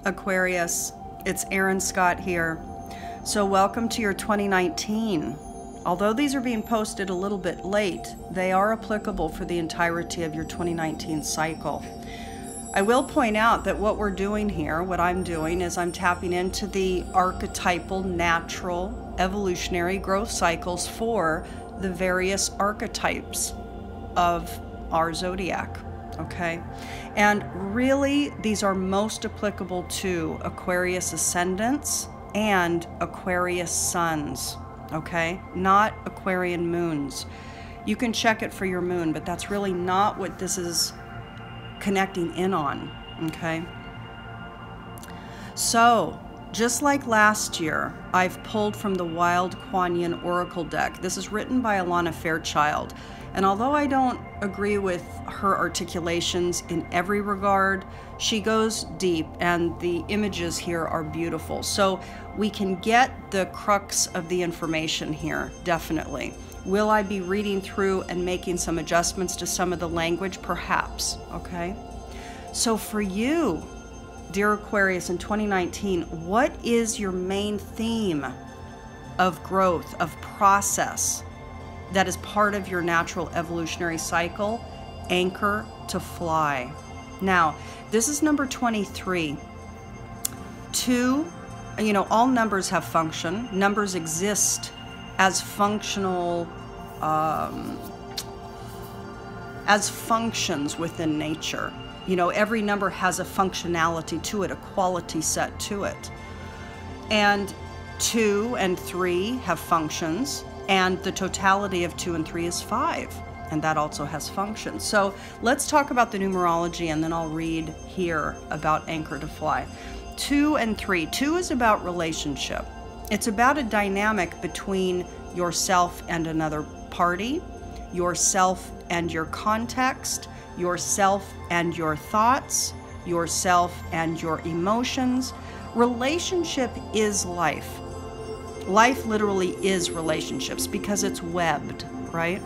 Aquarius, it's Erin Scott here. So welcome to your 2019. Although these are being posted a little bit late, they are applicable for the entirety of your 2019 cycle. I will point out that what we're doing here, what I'm doing, is I'm tapping into the archetypal, natural, evolutionary growth cycles for the various archetypes of our zodiac. Okay, and really these are most applicable to Aquarius ascendants and Aquarius suns, okay, not Aquarian moons. You can check it for your moon, but that's really not what this is connecting in on, okay? So just like last year, I've pulled from the Wild Kuan Yin Oracle deck. This is written by Alana Fairchild. And although I don't agree with her articulations in every regard, she goes deep and the images here are beautiful. So we can get the crux of the information here, definitely. Will I be reading through and making some adjustments to some of the language? Perhaps, okay? So for you, dear Aquarius, in 2019, what is your main theme of growth, of process, that is part of your natural evolutionary cycle? Anchor to fly. Now, this is number 23. 2, you know, all numbers have function. Numbers exist as functional, as functions within nature. You know, every number has a functionality to it, a quality set to it. And 2 and 3 have functions. And the totality of 2 and 3 is 5, and that also has functions. So let's talk about the numerology, and then I'll read here about Anchor to Fly. 2 and 3. 2 is about relationship. It's about a dynamic between yourself and another party, yourself and your context, yourself and your thoughts, yourself and your emotions. Relationship is life. Life literally is relationships because it's webbed, right?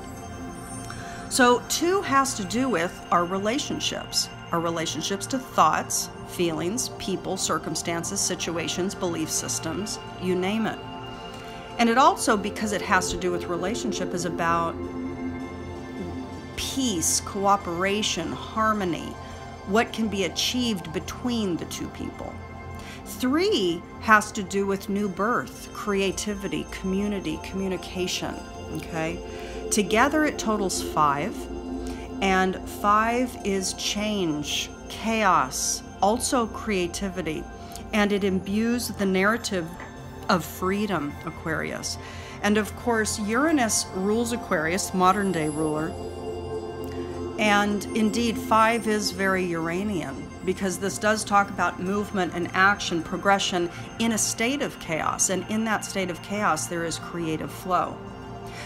So 2 has to do with our relationships to thoughts, feelings, people, circumstances, situations, belief systems, you name it. And it also, because it has to do with relationship, is about peace, cooperation, harmony, what can be achieved between the two people. 3 has to do with new birth, creativity, community, communication, okay? Together it totals 5, and 5 is change, chaos, also creativity, and it imbues the narrative of freedom, Aquarius. And of course, Uranus rules Aquarius, modern day ruler, and indeed 5 is very Uranian, because this does talk about movement and action, progression in a state of chaos. And in that state of chaos, there is creative flow.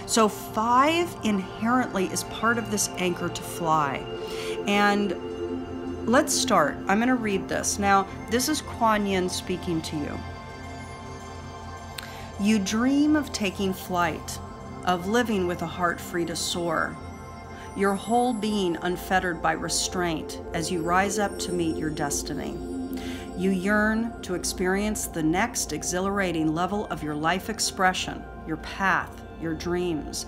So 5 inherently is part of this anchor to fly. And let's start. I'm going to read this. Now, this is Kuan Yin speaking to you. You dream of taking flight, of living with a heart free to soar, your whole being unfettered by restraint as you rise up to meet your destiny. You yearn to experience the next exhilarating level of your life expression, your path, your dreams,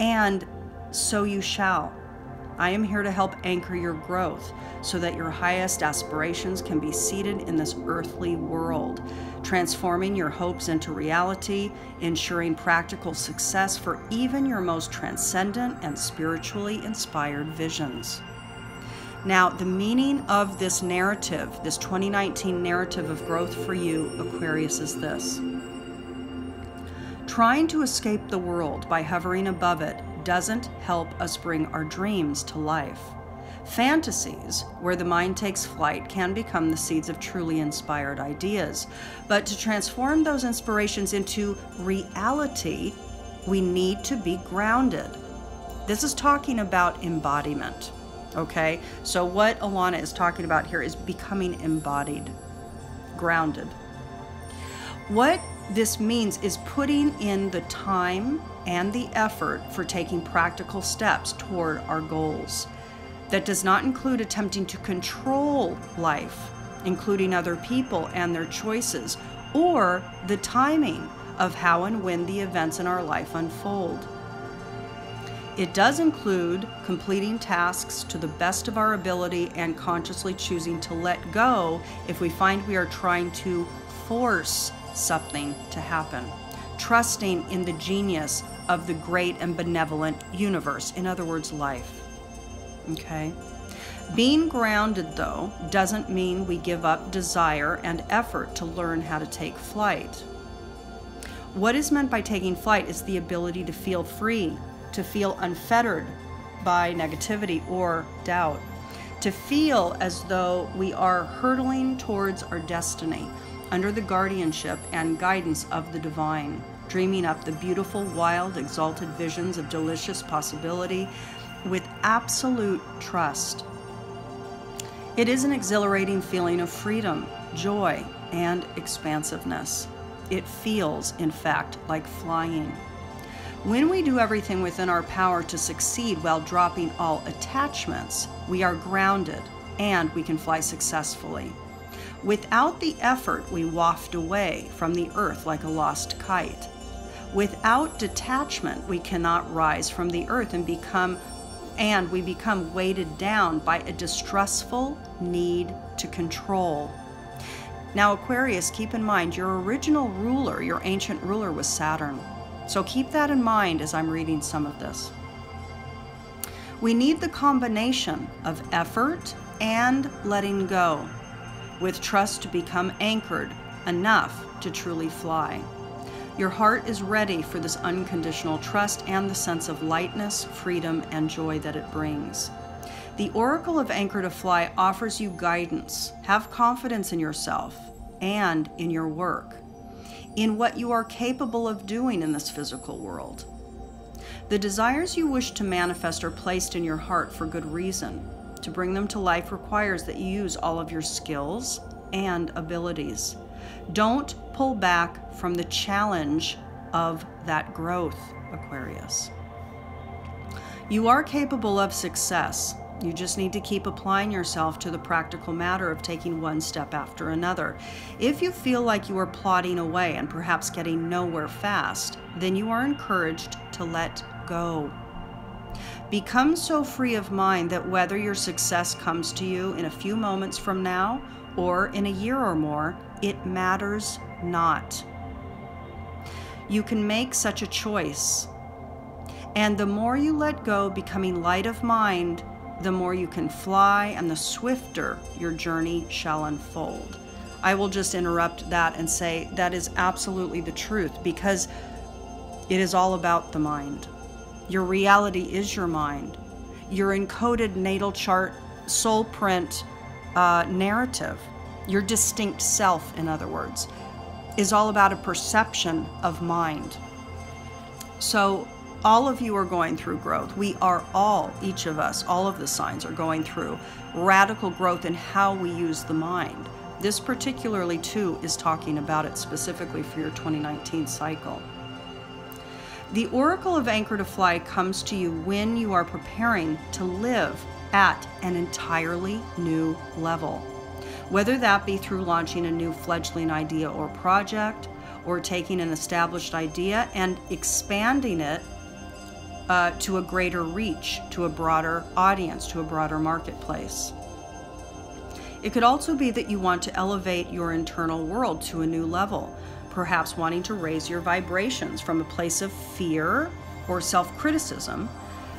and so you shall. I am here to help anchor your growth so that your highest aspirations can be seated in this earthly world, transforming your hopes into reality, ensuring practical success for even your most transcendent and spiritually inspired visions. Now, the meaning of this narrative, this 2019 narrative of growth for you, Aquarius, is this. Trying to escape the world by hovering above it doesn't help us bring our dreams to life. Fantasies, where the mind takes flight, can become the seeds of truly inspired ideas. But to transform those inspirations into reality, we need to be grounded. This is talking about embodiment, okay? So what Alana is talking about here is becoming embodied, grounded. What this means is putting in the time and the effort for taking practical steps toward our goals. That does not include attempting to control life including other people and their choices, or the timing of how and when the events in our life unfold. It does include completing tasks to the best of our ability and consciously choosing to let go if we find we are trying to force something to happen, trusting in the genius of the great and benevolent universe, in other words, life. Okay? Being grounded, though, doesn't mean we give up desire and effort to learn how to take flight. What is meant by taking flight is the ability to feel free, to feel unfettered by negativity or doubt, to feel as though we are hurtling towards our destiny under the guardianship and guidance of the divine, dreaming up the beautiful, wild, exalted visions of delicious possibility with absolute trust. It is an exhilarating feeling of freedom, joy, and expansiveness. It feels, in fact, like flying. When we do everything within our power to succeed while dropping all attachments, we are grounded and we can fly successfully. Without the effort, we waft away from the earth like a lost kite. Without detachment, we cannot rise from the earth and we become weighted down by a distrustful need to control. Now, Aquarius, keep in mind, your original ruler, your ancient ruler, was Saturn. So keep that in mind as I'm reading some of this. We need the combination of effort and letting go, with trust to become anchored enough to truly fly. Your heart is ready for this unconditional trust and the sense of lightness, freedom, and joy that it brings. The Oracle of Anchor to Fly offers you guidance. Have confidence in yourself and in your work, in what you are capable of doing in this physical world. The desires you wish to manifest are placed in your heart for good reason. To bring them to life requires that you use all of your skills and abilities. Don't pull back from the challenge of that growth, Aquarius. You are capable of success. You just need to keep applying yourself to the practical matter of taking one step after another. If you feel like you are plodding away and perhaps getting nowhere fast, then you are encouraged to let go. Become so free of mind that whether your success comes to you in a few moments from now or in a year or more, it matters not. You can make such a choice. And the more you let go, becoming light of mind, the more you can fly and the swifter your journey shall unfold. I will just interrupt that and say that is absolutely the truth, because it is all about the mind. Your reality is your mind. Your encoded natal chart, soul print narrative, your distinct self, in other words, is all about a perception of mind. So all of you are going through growth. We are all, each of us, all of the signs are going through radical growth in how we use the mind. This particularly, too, is talking about it specifically for your 2019 cycle. The Oracle of Anchor to Fly comes to you when you are preparing to live at an entirely new level. Whether that be through launching a new fledgling idea or project, or taking an established idea and expanding it to a greater reach, to a broader audience, to a broader marketplace. It could also be that you want to elevate your internal world to a new level, perhaps wanting to raise your vibrations from a place of fear or self-criticism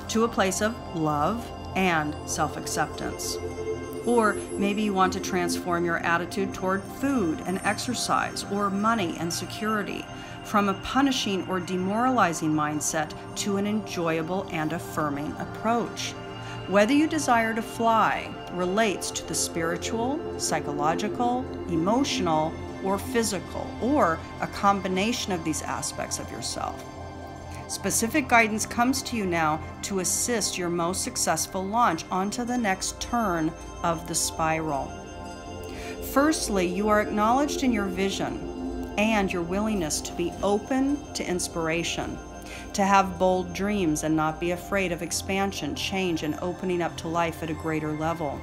to a place of love and self-acceptance. Or maybe you want to transform your attitude toward food and exercise or money and security from a punishing or demoralizing mindset to an enjoyable and affirming approach. Whether you desire to fly relates to the spiritual, psychological, emotional, or physical, or a combination of these aspects of yourself. Specific guidance comes to you now to assist your most successful launch onto the next turn of the spiral. Firstly, you are acknowledged in your vision and your willingness to be open to inspiration, to have bold dreams and not be afraid of expansion, change, and opening up to life at a greater level.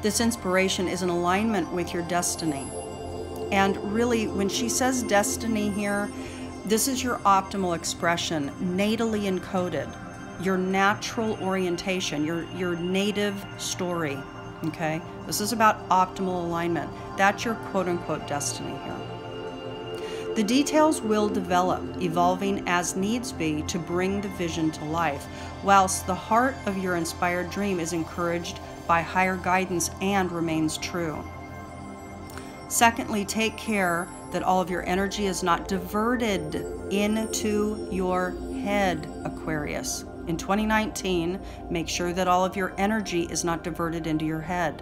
This inspiration is in alignment with your destiny. And really, when she says destiny here, this is your optimal expression, natally encoded, your natural orientation, your native story, okay? This is about optimal alignment. That's your quote-unquote destiny here. The details will develop, evolving as needs be to bring the vision to life, whilst the heart of your inspired dream is encouraged by higher guidance and remains true. Secondly, take care that all of your energy is not diverted into your head, Aquarius. In 2019, make sure that all of your energy is not diverted into your head.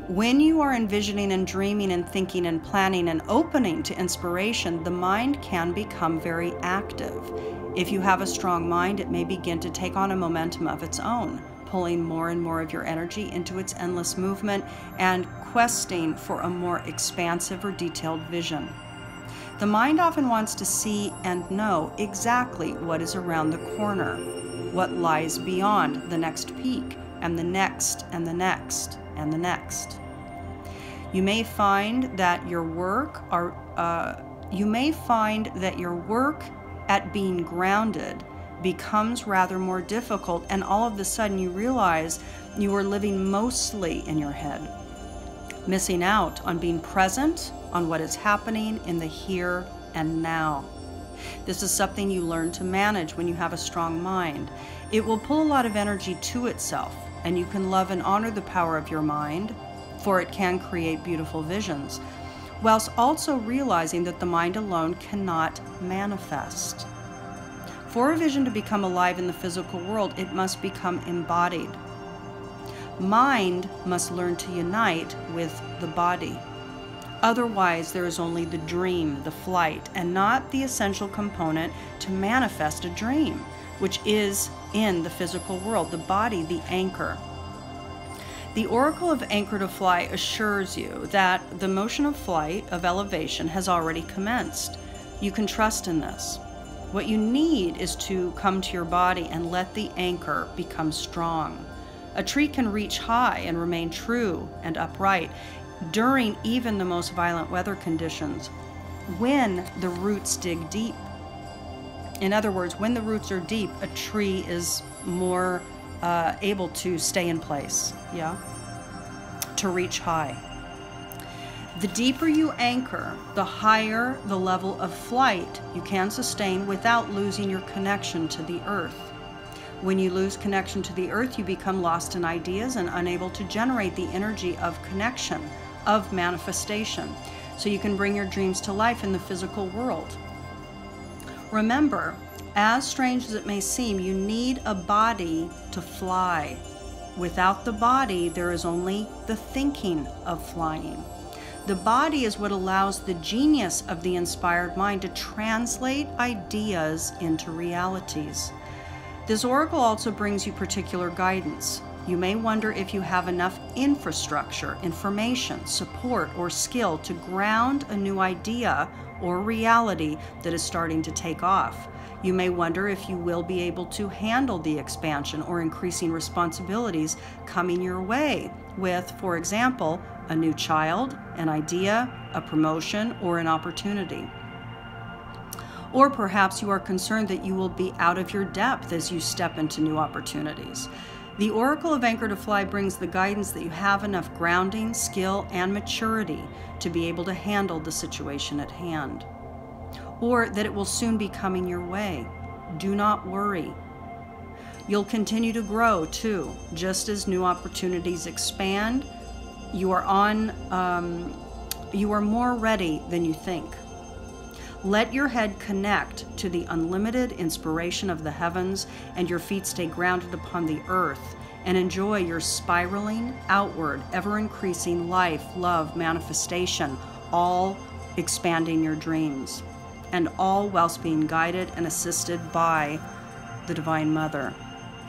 When you are envisioning and dreaming and thinking and planning and opening to inspiration, the mind can become very active. If you have a strong mind, it may begin to take on a momentum of its own, pulling more and more of your energy into its endless movement and questing for a more expansive or detailed vision. The mind often wants to see and know exactly what is around the corner, what lies beyond the next peak, and the next, and the next, and the next. You may find that your work at being grounded becomes rather more difficult, and all of a sudden you realize you are living mostly in your head, missing out on being present on what is happening in the here and now. This is something you learn to manage when you have a strong mind. It will pull a lot of energy to itself, and you can love and honor the power of your mind, for it can create beautiful visions, whilst also realizing that the mind alone cannot manifest. For a vision to become alive in the physical world, it must become embodied. Mind must learn to unite with the body. Otherwise, there is only the dream, the flight, and not the essential component to manifest a dream, which is in the physical world, the body, the anchor. The Oracle of Anchor to Fly assures you that the motion of flight, of elevation, has already commenced. You can trust in this. What you need is to come to your body and let the anchor become strong. A tree can reach high and remain true and upright during even the most violent weather conditions when the roots dig deep. In other words, when the roots are deep, a tree is more able to stay in place, to reach high. The deeper you anchor, the higher the level of flight you can sustain without losing your connection to the earth. When you lose connection to the earth, you become lost in ideas and unable to generate the energy of connection, of manifestation, so you can bring your dreams to life in the physical world. Remember, as strange as it may seem, you need a body to fly. Without the body, there is only the thinking of flying. The body is what allows the genius of the inspired mind to translate ideas into realities. This oracle also brings you particular guidance. You may wonder if you have enough infrastructure, information, support, or skill to ground a new idea or reality that is starting to take off. You may wonder if you will be able to handle the expansion or increasing responsibilities coming your way with, for example, a new child, an idea, a promotion, or an opportunity. Or perhaps you are concerned that you will be out of your depth as you step into new opportunities. The Oracle of Anchor to Fly brings the guidance that you have enough grounding, skill, and maturity to be able to handle the situation at hand, or that it will soon be coming your way. Do not worry. You'll continue to grow too, just as new opportunities expand. You are more ready than you think. Let your head connect to the unlimited inspiration of the heavens and your feet stay grounded upon the earth, and enjoy your spiraling outward, ever-increasing life, love, manifestation, all expanding your dreams, and all whilst being guided and assisted by the Divine Mother.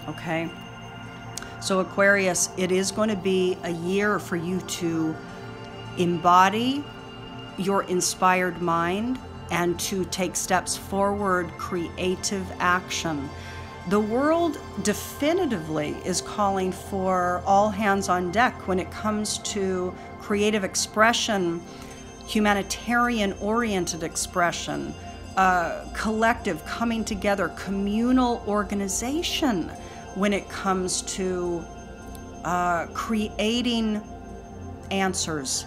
Okay? So Aquarius, it is going to be a year for you to embody your inspired mind and to take steps forward, creative action. The world definitively is calling for all hands on deck when it comes to creative expression, humanitarian-oriented expression, collective coming together, communal organization when it comes to creating answers,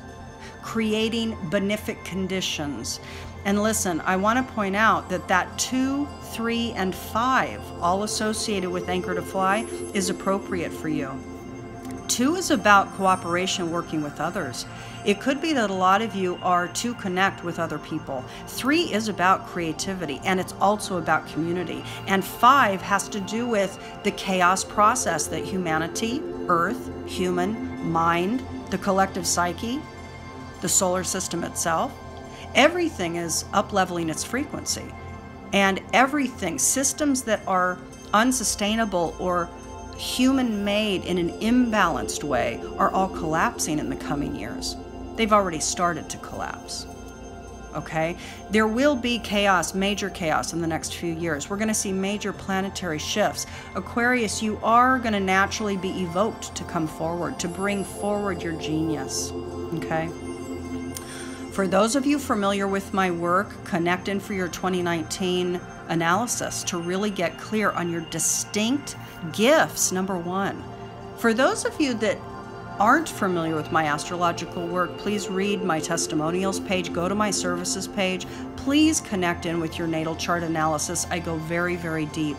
creating benefic conditions. And listen, I want to point out that 2, 3, and 5, all associated with Anchor to Fly, is appropriate for you. 2 is about cooperation, working with others. It could be that a lot of you are to connect with other people. 3 is about creativity, and it's also about community. And 5 has to do with the chaos process that humanity, Earth, human, mind, the collective psyche, the solar system itself, everything is up-leveling its frequency. And everything, systems that are unsustainable or human-made in an imbalanced way, are all collapsing in the coming years. They've already started to collapse. Okay? There will be chaos, major chaos in the next few years. We're going to see major planetary shifts. Aquarius, you are going to naturally be evoked to come forward, to bring forward your genius. Okay? For those of you familiar with my work, connect in for your 2019 analysis to really get clear on your distinct gifts, number 1. For those of you that aren't familiar with my astrological work, please read my testimonials page, go to my services page. Please connect in with your natal chart analysis. I go very, very deep.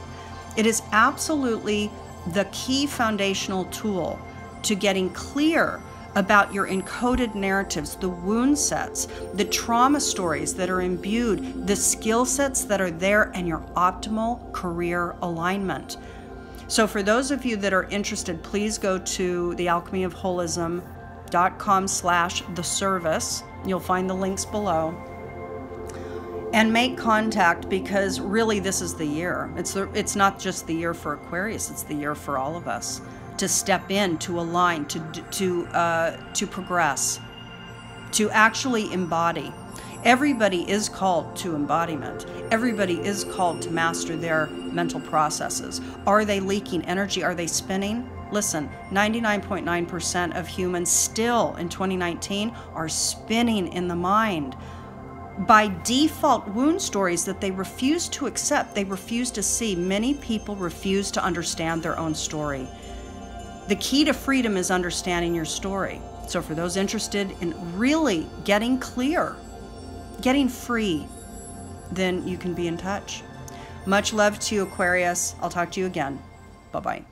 It is absolutely the key foundational tool to getting clear about your encoded narratives, the wound sets, the trauma stories that are imbued, the skill sets that are there, and your optimal career alignment. So for those of you that are interested, please go to thealchemyofholism.com/theservice. You'll find the links below. And make contact, because really this is the year. It's not just the year for Aquarius, it's the year for all of us to step in, to align, to progress, to actually embody. Everybody is called to embodiment. Everybody is called to master their mental processes. Are they leaking energy? Are they spinning? Listen, 99.9% of humans still in 2019 are spinning in the mind. By default, wound stories that they refuse to accept, they refuse to see. Many people refuse to understand their own story. The key to freedom is understanding your story. So for those interested in really getting clear, getting free, then you can be in touch. Much love to you, Aquarius. I'll talk to you again. Bye-bye.